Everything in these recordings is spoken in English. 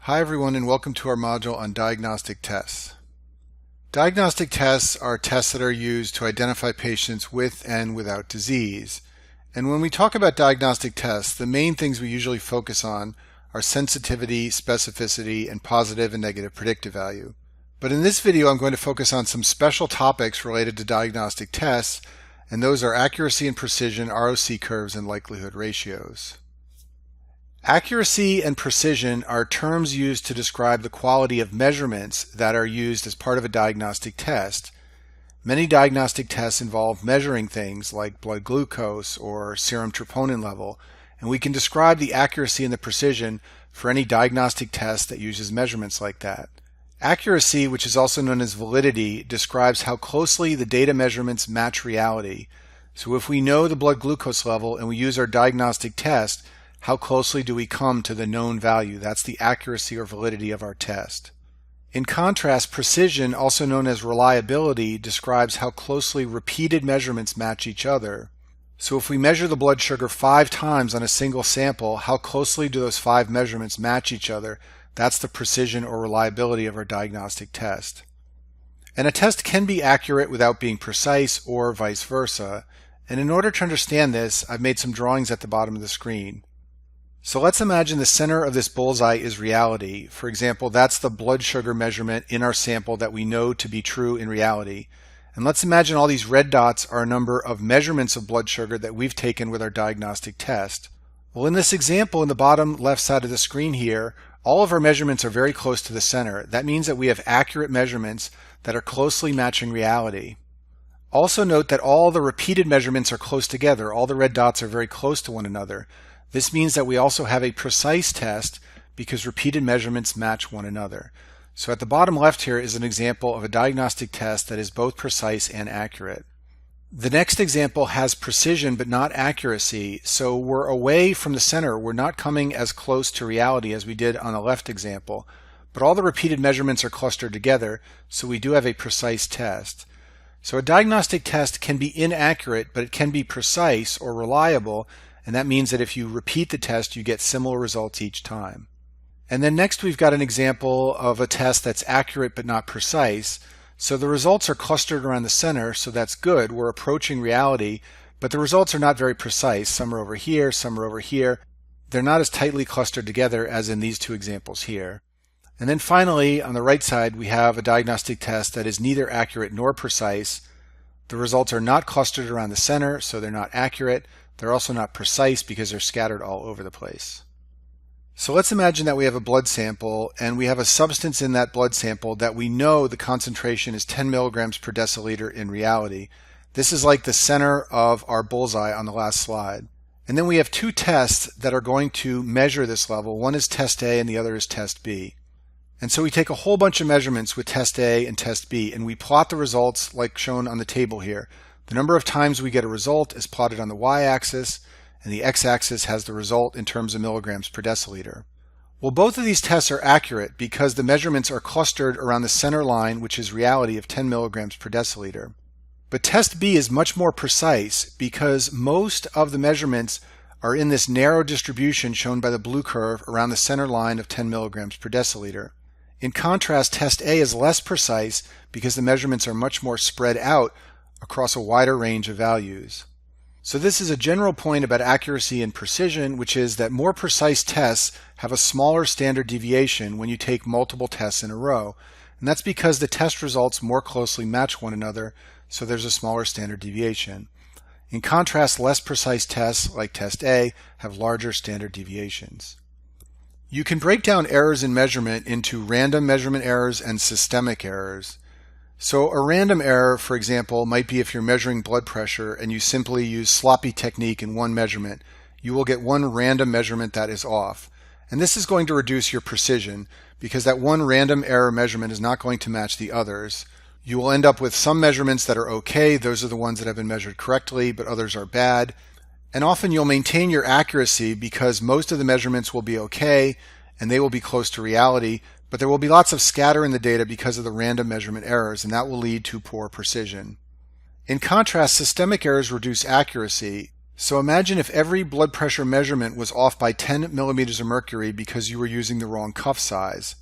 Hi everyone, and welcome to our module on diagnostic tests. Diagnostic tests are tests that are used to identify patients with and without disease. And when we talk about diagnostic tests, the main things we usually focus on are sensitivity, specificity, and positive and negative predictive value. But in this video, I'm going to focus on some special topics related to diagnostic tests, and those are accuracy and precision, ROC curves, and likelihood ratios. Accuracy and precision are terms used to describe the quality of measurements that are used as part of a diagnostic test. Many diagnostic tests involve measuring things like blood glucose or serum troponin level, and we can describe the accuracy and the precision for any diagnostic test that uses measurements like that. Accuracy, which is also known as validity, describes how closely the data measurements match reality. So if we know the blood glucose level and we use our diagnostic test, how closely do we come to the known value? That's the accuracy or validity of our test. In contrast, precision, also known as reliability, describes how closely repeated measurements match each other. So if we measure the blood sugar 5 times on a single sample, how closely do those 5 measurements match each other? That's the precision or reliability of our diagnostic test. And a test can be accurate without being precise, or vice versa. And in order to understand this, I've made some drawings at the bottom of the screen. So let's imagine the center of this bullseye is reality. For example, that's the blood sugar measurement in our sample that we know to be true in reality. And let's imagine all these red dots are a number of measurements of blood sugar that we've taken with our diagnostic test. Well, in this example in the bottom left side of the screen here, all of our measurements are very close to the center. That means that we have accurate measurements that are closely matching reality. Also note that all the repeated measurements are close together. All the red dots are very close to one another. This means that we also have a precise test because repeated measurements match one another. So at the bottom left here is an example of a diagnostic test that is both precise and accurate. The next example has precision but not accuracy, so we're away from the center. We're not coming as close to reality as we did on the left example, but all the repeated measurements are clustered together, so we do have a precise test. So a diagnostic test can be inaccurate, but it can be precise or reliable, and that means that if you repeat the test, you get similar results each time. And then next we've got an example of a test that's accurate but not precise. So the results are clustered around the center, so that's good. We're approaching reality, but the results are not very precise. Some are over here, some are over here. They're not as tightly clustered together as in these two examples here. And then finally, on the right side, we have a diagnostic test that is neither accurate nor precise. The results are not clustered around the center, so they're not accurate. They're also not precise because they're scattered all over the place. So let's imagine that we have a blood sample and we have a substance in that blood sample that we know the concentration is 10 milligrams per deciliter in reality. This is like the center of our bullseye on the last slide. And then we have 2 tests that are going to measure this level. One is test A and the other is test B. And so we take a whole bunch of measurements with test A and test B and we plot the results like shown on the table here. The number of times we get a result is plotted on the y-axis, and the x-axis has the result in terms of milligrams per deciliter. Well, both of these tests are accurate because the measurements are clustered around the center line, which is reality of 10 milligrams per deciliter. But test B is much more precise because most of the measurements are in this narrow distribution shown by the blue curve around the center line of 10 milligrams per deciliter. In contrast, test A is less precise because the measurements are much more spread out across a wider range of values. So this is a general point about accuracy and precision, which is that more precise tests have a smaller standard deviation when you take multiple tests in a row. And that's because the test results more closely match one another, so there's a smaller standard deviation. In contrast, less precise tests, like test A, have larger standard deviations. You can break down errors in measurement into random measurement errors and systemic errors. So a random error, for example, might be if you're measuring blood pressure and you simply use sloppy technique in one measurement. You will get one random measurement that is off. And this is going to reduce your precision because that one random error measurement is not going to match the others. You will end up with some measurements that are okay. Those are the ones that have been measured correctly, but others are bad. And often you'll maintain your accuracy because most of the measurements will be okay and they will be close to reality. But there will be lots of scatter in the data because of the random measurement errors, and that will lead to poor precision. In contrast, systemic errors reduce accuracy. So imagine if every blood pressure measurement was off by 10 millimeters of mercury because you were using the wrong cuff size.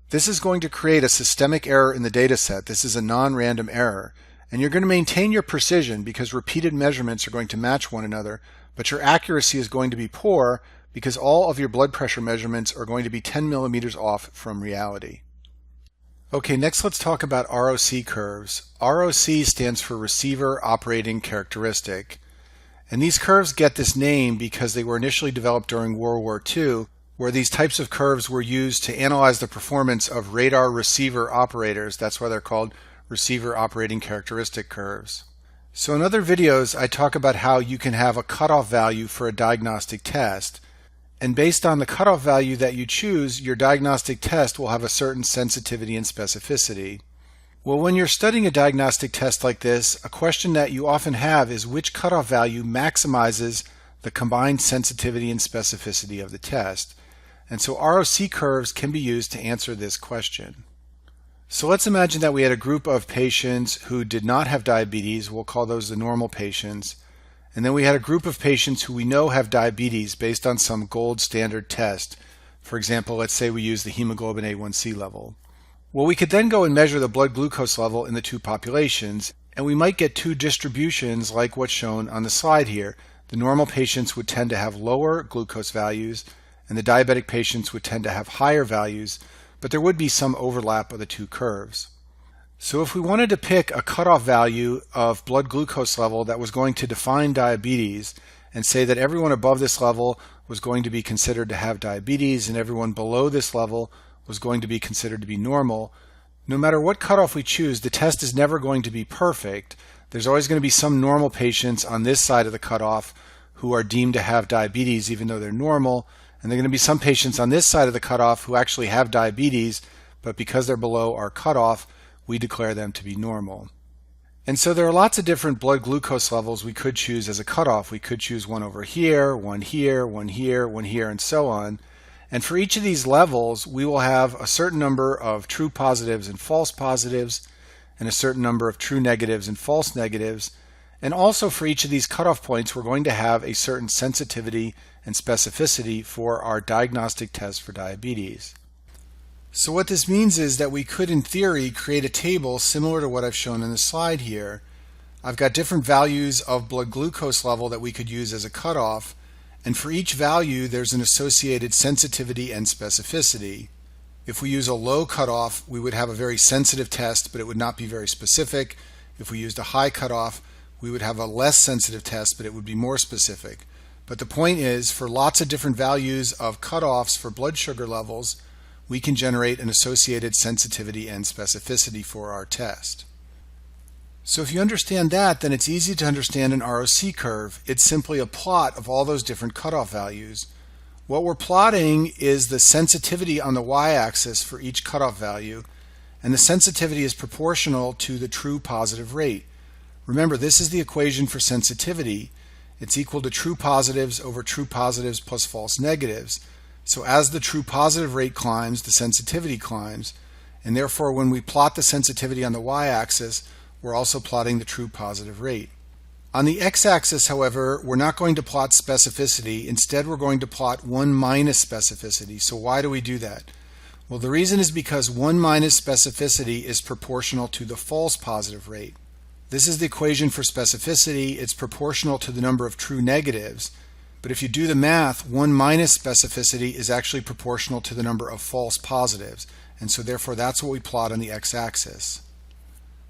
This is going to create a systemic error in the data set. This is a non-random error. And you're going to maintain your precision because repeated measurements are going to match one another, but your accuracy is going to be poor because all of your blood pressure measurements are going to be 10 millimeters off from reality. Okay, next let's talk about ROC curves. ROC stands for Receiver Operating Characteristic. And these curves get this name because they were initially developed during World War II, where these types of curves were used to analyze the performance of radar receiver operators. That's why they're called Receiver Operating Characteristic curves. So in other videos, I talk about how you can have a cutoff value for a diagnostic test. And based on the cutoff value that you choose, your diagnostic test will have a certain sensitivity and specificity. Well, when you're studying a diagnostic test like this, a question that you often have is which cutoff value maximizes the combined sensitivity and specificity of the test. And so ROC curves can be used to answer this question. So let's imagine that we had a group of patients who did not have diabetes. We'll call those the normal patients. And then we had a group of patients who we know have diabetes based on some gold standard test. For example, let's say we use the hemoglobin A1C level. Well, we could then go and measure the blood glucose level in the two populations, and we might get two distributions like what's shown on the slide here. The normal patients would tend to have lower glucose values, and the diabetic patients would tend to have higher values, but there would be some overlap of the two curves. So if we wanted to pick a cutoff value of blood glucose level that was going to define diabetes and say that everyone above this level was going to be considered to have diabetes and everyone below this level was going to be considered to be normal, no matter what cutoff we choose, the test is never going to be perfect. There's always going to be some normal patients on this side of the cutoff who are deemed to have diabetes even though they're normal, and there are going to be some patients on this side of the cutoff who actually have diabetes, but because they're below our cutoff, we declare them to be normal. And so there are lots of different blood glucose levels we could choose as a cutoff. We could choose one over here, one here, one here, one here, and so on. And for each of these levels, we will have a certain number of true positives and false positives, and a certain number of true negatives and false negatives. And also for each of these cutoff points, we're going to have a certain sensitivity and specificity for our diagnostic test for diabetes. So what this means is that we could, in theory, create a table similar to what I've shown in the slide here. I've got different values of blood glucose level that we could use as a cutoff, and for each value there's an associated sensitivity and specificity. If we use a low cutoff, we would have a very sensitive test, but it would not be very specific. If we used a high cutoff, we would have a less sensitive test, but it would be more specific. But the point is, for lots of different values of cutoffs for blood sugar levels, we can generate an associated sensitivity and specificity for our test. So if you understand that, then it's easy to understand an ROC curve. It's simply a plot of all those different cutoff values. What we're plotting is the sensitivity on the y-axis for each cutoff value, and the sensitivity is proportional to the true positive rate. Remember, this is the equation for sensitivity. It's equal to true positives over true positives plus false negatives. So as the true positive rate climbs, the sensitivity climbs, and therefore when we plot the sensitivity on the y-axis, we're also plotting the true positive rate. On the x-axis, however, we're not going to plot specificity. Instead, we're going to plot 1 minus specificity. So why do we do that? Well, the reason is because 1 minus specificity is proportional to the false positive rate. This is the equation for specificity. It's proportional to the number of true negatives. But if you do the math, 1 minus specificity is actually proportional to the number of false positives. And so therefore that's what we plot on the x-axis.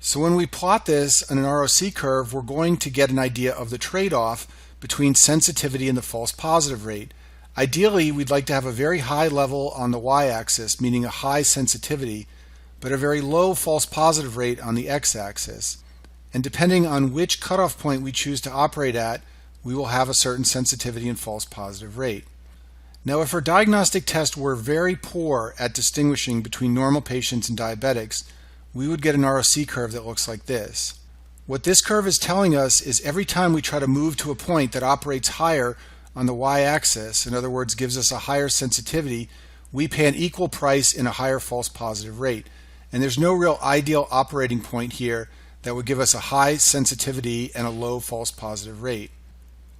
So when we plot this on an ROC curve, we're going to get an idea of the trade-off between sensitivity and the false positive rate. Ideally, we'd like to have a very high level on the y-axis, meaning a high sensitivity, but a very low false positive rate on the x-axis. And depending on which cutoff point we choose to operate at, we will have a certain sensitivity and false positive rate. Now, if our diagnostic test were very poor at distinguishing between normal patients and diabetics, we would get an ROC curve that looks like this. What this curve is telling us is every time we try to move to a point that operates higher on the y-axis, in other words, gives us a higher sensitivity, we pay an equal price in a higher false positive rate. And there's no real ideal operating point here that would give us a high sensitivity and a low false positive rate.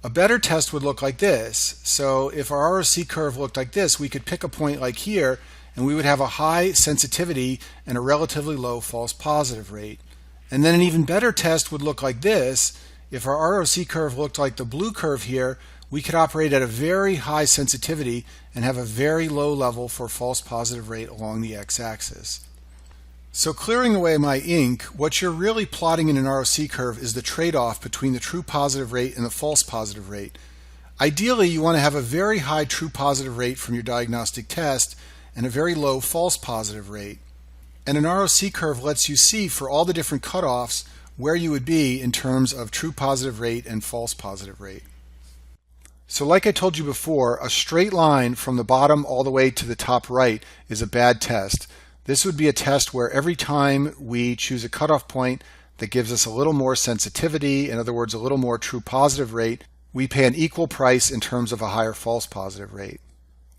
A better test would look like this. So if our ROC curve looked like this, we could pick a point like here, and we would have a high sensitivity and a relatively low false positive rate. And then an even better test would look like this. If our ROC curve looked like the blue curve here, we could operate at a very high sensitivity and have a very low level for false positive rate along the x-axis. So clearing away my ink, what you're really plotting in an ROC curve is the trade-off between the true positive rate and the false positive rate. Ideally, you want to have a very high true positive rate from your diagnostic test and a very low false positive rate. And an ROC curve lets you see for all the different cutoffs where you would be in terms of true positive rate and false positive rate. So like I told you before, a straight line from the bottom all the way to the top right is a bad test. This would be a test where every time we choose a cutoff point that gives us a little more sensitivity, in other words, a little more true positive rate, we pay an equal price in terms of a higher false positive rate.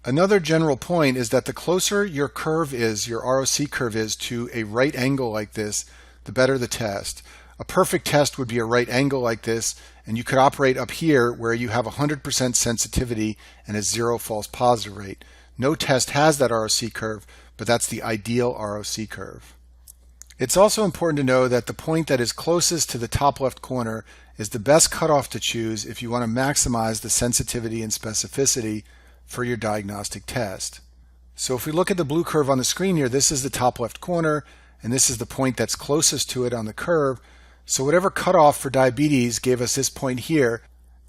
Another general point is that the closer your curve is, your ROC curve is, to a right angle like this, the better the test. A perfect test would be a right angle like this, and you could operate up here where you have 100% sensitivity and a 0 false positive rate. No test has that ROC curve, but that's the ideal ROC curve. It's also important to know that the point that is closest to the top left corner is the best cutoff to choose if you want to maximize the sensitivity and specificity for your diagnostic test. So if we look at the blue curve on the screen here, this is the top left corner, and this is the point that's closest to it on the curve. So whatever cutoff for diabetes gave us this point here,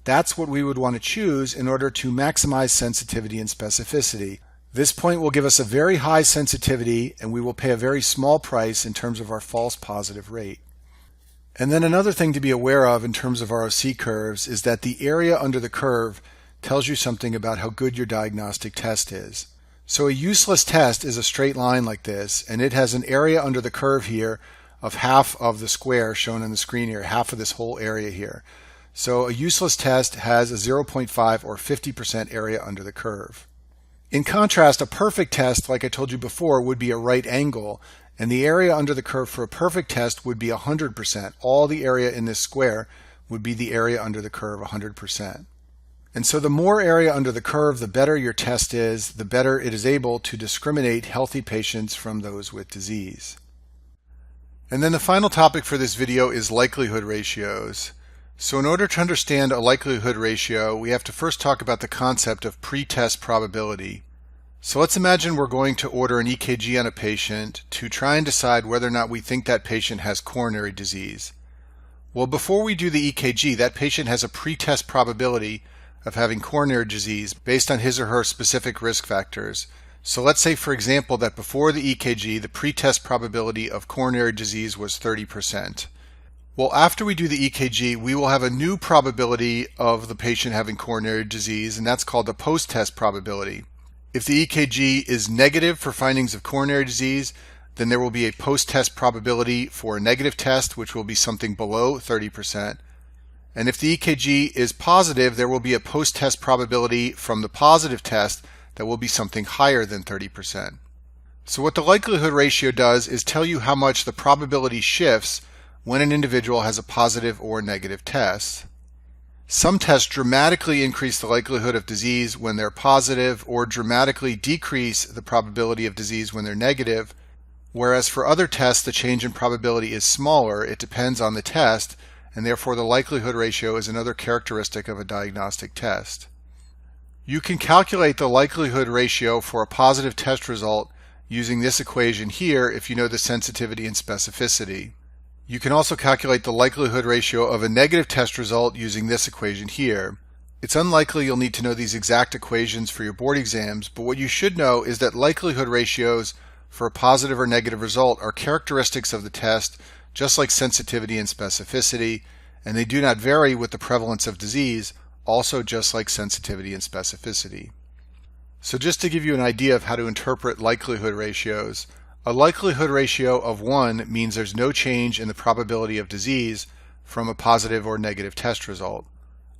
that's what we would want to choose in order to maximize sensitivity and specificity. This point will give us a very high sensitivity, and we will pay a very small price in terms of our false positive rate. And then another thing to be aware of in terms of ROC curves is that the area under the curve tells you something about how good your diagnostic test is. So a useless test is a straight line like this, and it has an area under the curve here of half of the square shown on the screen here, half of this whole area here. So a useless test has a 0.5 or 50% area under the curve. In contrast, a perfect test, like I told you before, would be a right angle, and the area under the curve for a perfect test would be 100%. All the area in this square would be the area under the curve, 100%. And so the more area under the curve, the better your test is, the better it is able to discriminate healthy patients from those with disease. And then the final topic for this video is likelihood ratios. So in order to understand a likelihood ratio, we have to first talk about the concept of pre-test probability. So let's imagine we're going to order an EKG on a patient to try and decide whether or not we think that patient has coronary disease. Well, before we do the EKG, that patient has a pre-test probability of having coronary disease based on his or her specific risk factors. So let's say, for example, that before the EKG, the pre-test probability of coronary disease was 30%. Well, after we do the EKG, we will have a new probability of the patient having coronary disease, and that's called the post-test probability. If the EKG is negative for findings of coronary disease, then there will be a post-test probability for a negative test, which will be something below 30%. And if the EKG is positive, there will be a post-test probability from the positive test that will be something higher than 30%. So what the likelihood ratio does is tell you how much the probability shifts when an individual has a positive or negative test. Some tests dramatically increase the likelihood of disease when they're positive or dramatically decrease the probability of disease when they're negative, whereas for other tests the change in probability is smaller. It depends on the test, and therefore the likelihood ratio is another characteristic of a diagnostic test. You can calculate the likelihood ratio for a positive test result using this equation here if you know the sensitivity and specificity. You can also calculate the likelihood ratio of a negative test result using this equation here. It's unlikely you'll need to know these exact equations for your board exams, but what you should know is that likelihood ratios for a positive or negative result are characteristics of the test, just like sensitivity and specificity, and they do not vary with the prevalence of disease, also just like sensitivity and specificity. So just to give you an idea of how to interpret likelihood ratios, a likelihood ratio of 1 means there's no change in the probability of disease from a positive or negative test result.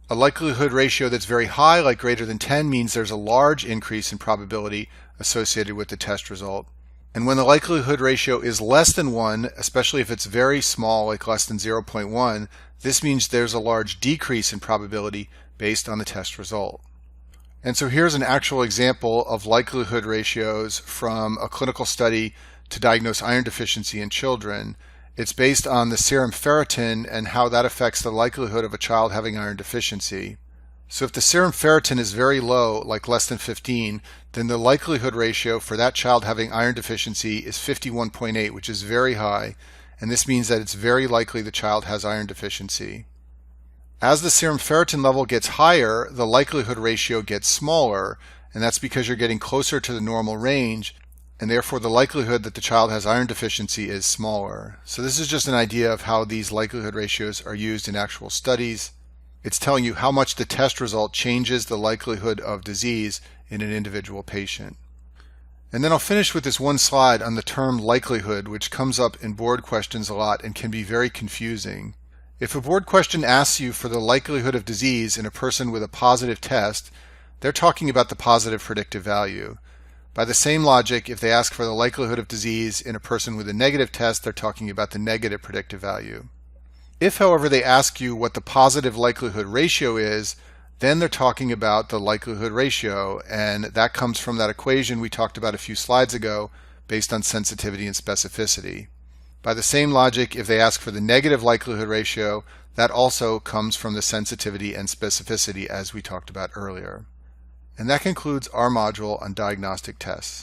A likelihood ratio that's very high, like greater than 10, means there's a large increase in probability associated with the test result. And when the likelihood ratio is less than 1, especially if it's very small, like less than 0.1, this means there's a large decrease in probability based on the test result. And so here's an actual example of likelihood ratios from a clinical study to diagnose iron deficiency in children. It's based on the serum ferritin and how that affects the likelihood of a child having iron deficiency. So if the serum ferritin is very low, like less than 15, then the likelihood ratio for that child having iron deficiency is 51.8, which is very high, and this means that it's very likely the child has iron deficiency. As the serum ferritin level gets higher, the likelihood ratio gets smaller, and that's because you're getting closer to the normal range, and therefore the likelihood that the child has iron deficiency is smaller. So this is just an idea of how these likelihood ratios are used in actual studies. It's telling you how much the test result changes the likelihood of disease in an individual patient. And then I'll finish with this one slide on the term likelihood, which comes up in board questions a lot and can be very confusing. If a board question asks you for the likelihood of disease in a person with a positive test, they're talking about the positive predictive value. By the same logic, if they ask for the likelihood of disease in a person with a negative test, they're talking about the negative predictive value. If, however, they ask you what the positive likelihood ratio is, then they're talking about the likelihood ratio, and that comes from that equation we talked about a few slides ago based on sensitivity and specificity. By the same logic, if they ask for the negative likelihood ratio, that also comes from the sensitivity and specificity as we talked about earlier. And that concludes our module on diagnostic tests.